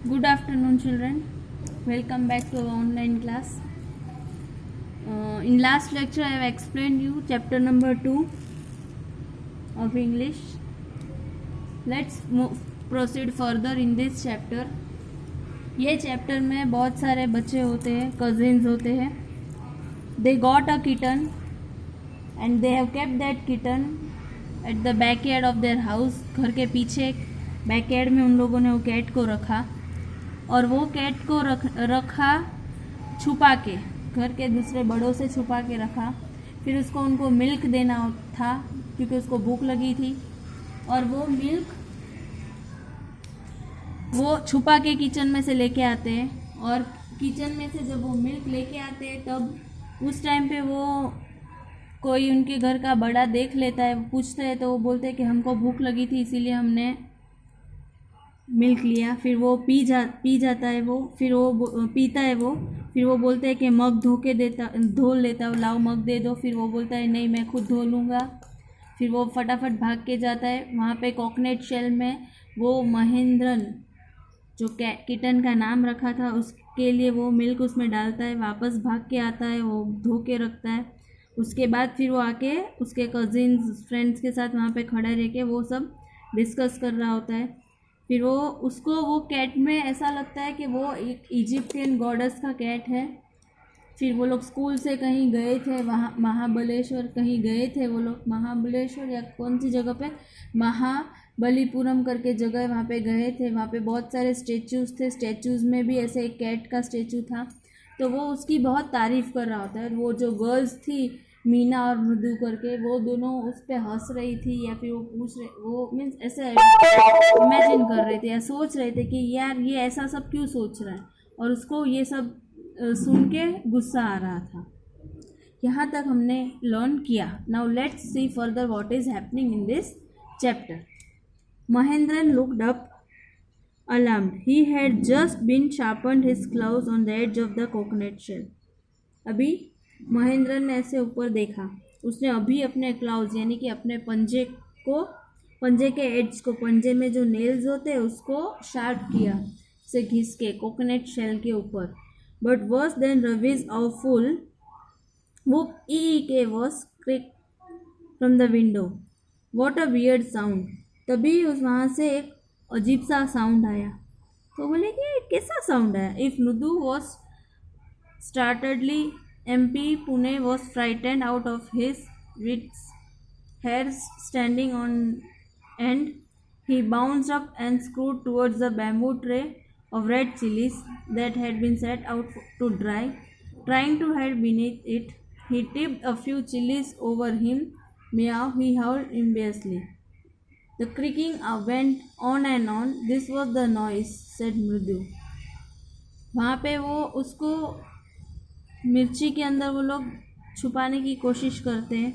Good afternoon, children. Welcome back to our online class. In last lecture, I have explained you chapter number 2 of English. Let's proceed further in this chapter. ये chapter में बहुत सारे बच्चे होते हैं, cousins होते हैं. They got a kitten and they have kept that kitten at the backyard of their house. घर के पीछे बैकयार्ड में उन लोगों ने वो कैट को रखा और वो कैट को रखा छुपा के, घर के दूसरे बड़ों से छुपा के रखा. फिर उसको उनको मिल्क देना था क्योंकि उसको भूख लगी थी और वो मिल्क वो छुपा के किचन में से लेके आते हैं. और किचन में से जब वो मिल्क लेके आते हैं तब उस टाइम पे वो कोई उनके घर का बड़ा देख लेता है, पूछता है तो वो बोलते हैं कि हमको भूख लगी थी इसीलिए हमने मिल्क लिया. फिर वो पी जाता है वो, फिर वो पीता है वो. फिर वो बोलते हैं कि मग धो लेता है, लाओ मग दे दो. फिर वो बोलता है नहीं मैं खुद धो लूँगा. फिर वो फटाफट भाग के जाता है. वहाँ पे कोकोनट शेल में वो महेंद्रन जो किटन का नाम रखा था उसके लिए वो मिल्क उसमें डालता है, वापस भाग के आता है, वो धो के रखता है. उसके बाद फिर वो आके उसके कजिन्स फ्रेंड्स के साथ वहाँ पे खड़ा रह के वो सब डिस्कस कर रहा होता है. फिर वो कैट में ऐसा लगता है कि वो एक इजिप्टियन गॉडेस का कैट है. फिर वो लोग स्कूल से कहीं गए थे, वहाँ महाबलेश्वर कहीं गए थे वो लोग, महाबलेश्वर या कौन सी जगह पे, महाबलीपुरम करके जगह, वहाँ पे गए थे. वहाँ पे बहुत सारे स्टेचूज़ थे, स्टेचूज़ में भी ऐसे एक कैट का स्टेचू था. तो वो उसकी बहुत तारीफ़ कर रहा होता है. वो जो गर्ल्स थी मीना और मृदु करके, वो दोनों उस पर हंस रही थी या फिर वो मीन्स ऐसे इमेजिन कर रहे थे या सोच रहे थे कि यार ये ऐसा सब क्यों सोच रहा है, और उसको ये सब सुन के गुस्सा आ रहा था. यहाँ तक हमने लर्न किया. Now let's see further what is happening in this chapter. Mahendran looked up alarmed. He had just been sharpened his claws on the edge of the coconut shell. अभी महेंद्रन ने ऐसे ऊपर देखा. उसने अभी अपने क्लाउज यानी कि अपने पंजे के एड्स को, पंजे में जो नेल्स होते हैं उसको शार्प किया से घिस के कोकोनट शेल के ऊपर. But worse than Ravi's awful whoop के was creak from the window. What a weird sound. तभी उस वहाँ से एक अजीब सा साउंड आया. तो बोले कि कैसा साउंड आया. इफ मृदु was स्टार्टडली MP Pune was frightened out of his wits, hairs standing on end. He bounced up and screwed towards the bamboo tray of red chilies that had been set out to dry. Trying to hide beneath it, he tipped a few chilies over him. Meow, he howled enviously. The creaking went on and on. This was the noise, said Mridu. वहाँ पे वो उसको मिर्ची के अंदर वो लोग छुपाने की कोशिश करते हैं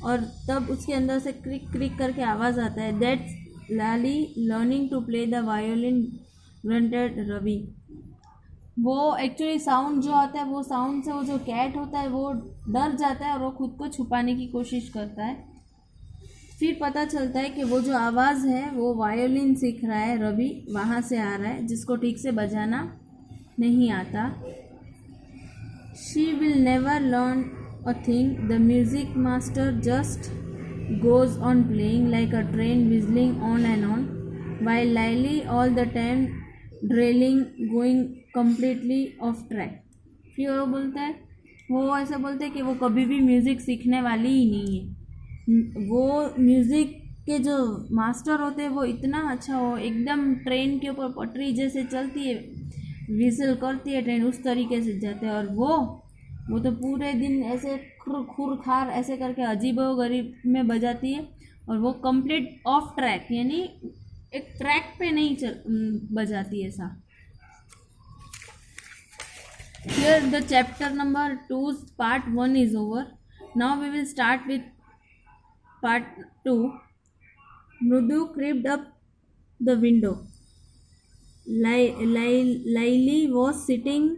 और तब उसके अंदर से क्रिक क्रिक करके आवाज़ आता है. That's Lali learning to play the violin, grunted Ravi. वो एक्चुअली साउंड जो आता है वो साउंड से वो जो कैट होता है वो डर जाता है और वो खुद को छुपाने की कोशिश करता है. फिर पता चलता है कि वो जो आवाज़ है वो वायोलिन सीख रहा है रवि, वहाँ से आ रहा है, जिसको ठीक से बजाना नहीं आता. She will never learn a thing. The music master just goes on playing like a train whistling on and on while Lily all the time trailing going completely off track. फिर वो बोलता है, वो ऐसे बोलते हैं कि वो कभी भी म्यूज़िक सीखने वाली ही नहीं है. वो म्यूज़िक के जो मास्टर होते हैं वो इतना अच्छा हो, एकदम ट्रेन के ऊपर पटरी जैसे चलती है, विसल करती है ट्रेन, उस तरीके से जाते हैं. और वो तो पूरे दिन ऐसे खुर खार ऐसे करके अजीबोगरीब में बजाती है और वो कंप्लीट ऑफ ट्रैक यानी एक ट्रैक पे नहीं बजाती ऐसा. Here the chapter number 2's part 1 is over. Now we will start with part 2. Mrudu crept up the window. Laili was sitting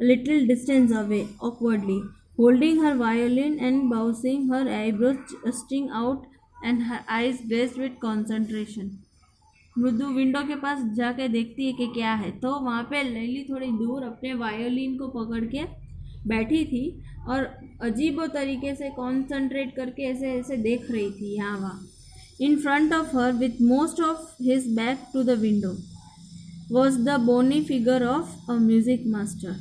a little distance away, awkwardly, holding her violin and bouncing, her eyebrows jutting out and her eyes glazed with concentration. मृदु window के पास जाके देखती है कि क्या है, तो वहाँ पे लैली थोड़ी दूर अपने वायोलिन को पकड़ के बैठी थी और अजीबो तरीके से कॉन्सेंट्रेट करके ऐसे ऐसे देख रही थी यहाँ वहाँ. In front of her with most of his back to the window was the bony figure of a music master.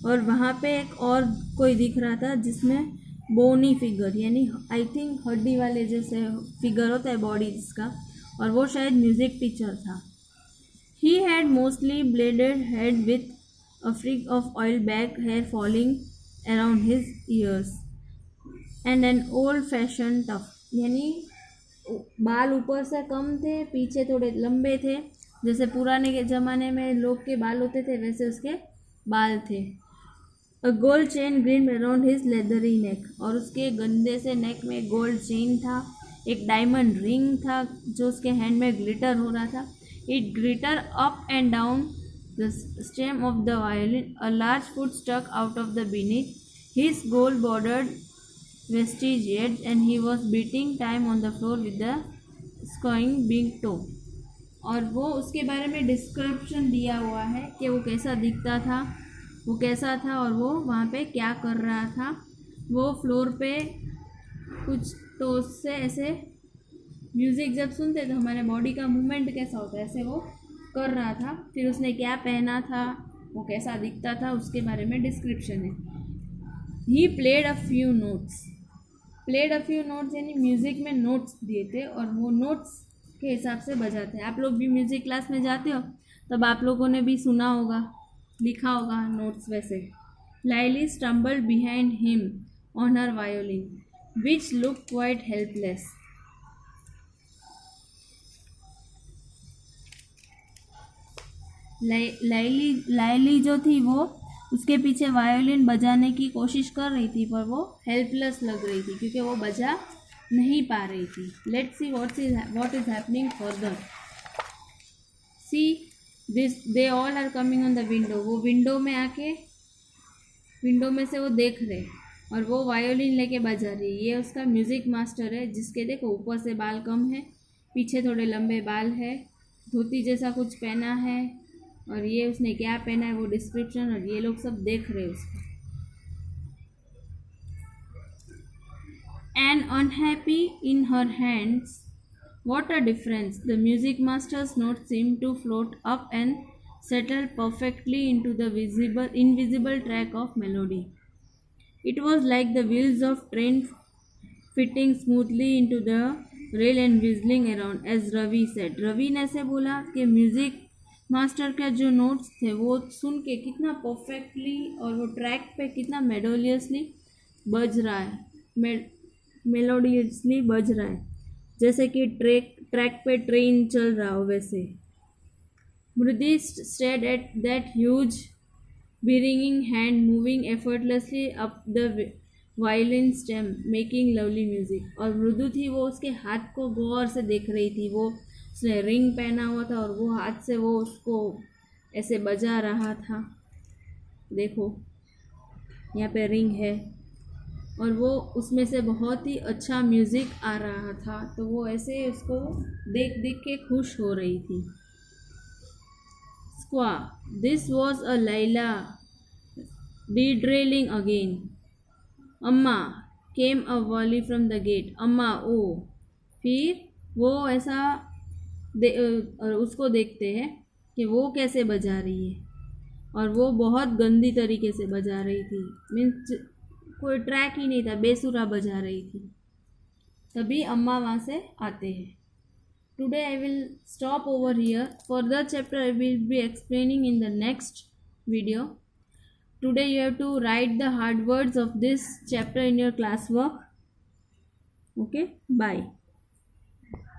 और वहाँ पे एक और कोई दिख रहा था जिसमें बोनी फिगर यानी आई थिंक हड्डी वाले जैसे फिगर होता है बॉडी जिसका, और वो शायद म्यूजिक टीचर था. He had mostly bladed head with a fringe of oil back hair falling around his ears and an old fashion tuft, यानी बाल ऊपर से कम थे, पीछे थोड़े लंबे थे, जैसे पुराने के ज़माने में लोग के बाल होते थे वैसे उसके बाल थे. A gold chain green around his leathery neck, और उसके गंदे से नेक में गोल्ड चेन था. एक डायमंड रिंग था जो उसके हैंड में ग्लिटर हो रहा था. It glitter up and down the stem of the violin. A large foot stuck out of the beneath his gold bordered vestige edge and he was beating time on the floor with the squeaking big toe. और वो उसके बारे में description दिया हुआ है कि वो कैसा दिखता था, वो कैसा था और वो वहाँ पे क्या कर रहा था. वो फ्लोर पे कुछ टोस से ऐसे म्यूज़िक जब सुनते तो हमारे बॉडी का मूवमेंट कैसा होता है ऐसे वो कर रहा था. फिर उसने क्या पहना था, वो कैसा दिखता था, उसके बारे में डिस्क्रिप्शन है. He played a few notes. Played a few notes यानी म्यूज़िक में नोट्स दिए थे और वो नोट्स के हिसाब से बजाते हैं. आप लोग भी म्यूज़िक क्लास में जाते हो तब आप लोगों ने भी सुना होगा, लिखा होगा नोट्स वैसे. Lily stumbled behind him on her violin which look quite helpless. Lily जो थी वो उसके पीछे वायोलिन बजाने की कोशिश कर रही थी पर वो हेल्पलेस लग रही थी क्योंकि वो बजा नहीं पा रही थी. Let's see what is happening further. See this they all are coming on the window. वो विंडो में आके विंडो में से वो देख रहे और वो वायोलिन लेके बजा रही. ये उसका म्यूज़िक मास्टर है जिसके देखो ऊपर से बाल कम है, पीछे थोड़े लंबे बाल है, धोती जैसा कुछ पहना है और ये उसने क्या पहना है वो डिस्क्रिप्शन, और ये लोग सब देख रहे उसको. An unhappy in her hands what a difference. The music master's note seem to float up and settle perfectly into the invisible track of melody. It was like the wheels of train fitting smoothly into the rail and whistling around as Ravi said. Ravi ने ऐसे बोला कि music master के जो notes थे वो सुन के कितना परफेक्टली और वो ट्रैक पे कितना मेलोडियसली बज रहा है, मेलोडियसली बज रहा है जैसे कि ट्रैक पे ट्रेन चल रहा हो वैसे. मृदि stared at that huge beringing hand moving effortlessly up the violin stem making lovely music. और मृदु थी वो उसके हाथ को गौर से देख रही थी. वो उसने रिंग पहना हुआ था और वो हाथ से वो उसको ऐसे बजा रहा था. देखो यहाँ पे रिंग है और वो उसमें से बहुत ही अच्छा म्यूज़िक आ रहा था, तो वो ऐसे उसको देख देख के खुश हो रही थी. स्क्वा this was a Lila derailing again. Amma came a volley from the gate. Amma ओ. फिर वो ऐसा और उसको देखते हैं कि वो कैसे बजा रही है और वो बहुत गंदी तरीके से बजा रही थी. मीन्स कोई ट्रैक ही नहीं था, बेसुरा बजा रही थी. तभी अम्मा वहाँ से आते हैं. Today I will stop over here. Further chapter I will be explaining in the next video. Today you have to write the hard words of this chapter in your classwork. Okay, bye.